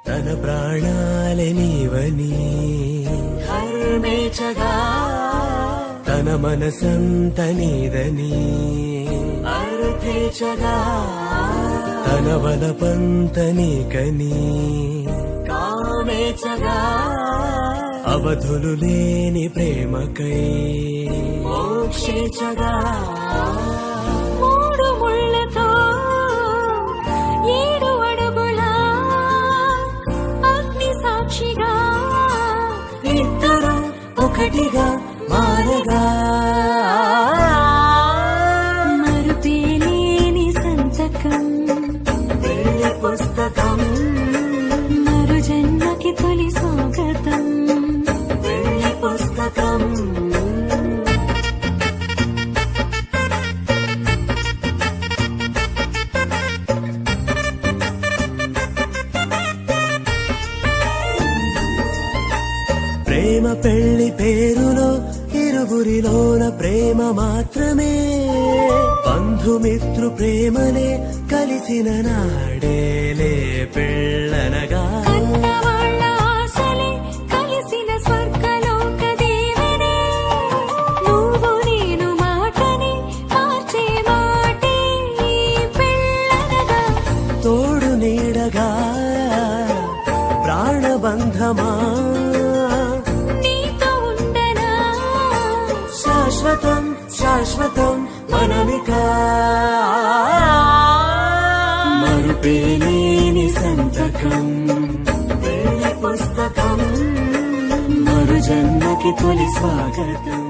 తన ప్రాణాలే నీవని హర్మేచగా తన మనసంత నీదని అర్థేచగా తన వలపంత నీకని కామేచగా అవధులు లేని ప్రేమకై మోక్షేచగా మూడు ముళ్ళతో 7 అడుగుల అగ్ని సాక్షిగా ఇద్దరు ఒకటిగా మారగా మరుపేలేని సంతకం పెళ్లి పుస్తకం మరు జన్మకి తొలి స్వాగతం పెళ్లి పుస్తకం ప్రేమ పెళ్లి పేరులో ఇరువురిలోన ప్రేమ మాత్రమే బంధుమిత్రు ప్రేమనే కలిసిన నాడేలే పెళ్ళనగా కన్నవాళ్ళ ఆశలే కలిసిన స్వర్గలోక దేవనే నువ్వు నేను మాటని మార్చే మాటే పెళ్ళనగా తోడు నీడగా ప్రాణబంధమా నీతో ఉండనా శాశ్వతం శాశ్వతం మనమికా మరుపేలేని సంతకం పెళ్లి పుస్తకం మరు జన్మకి తొలి స్వాగతం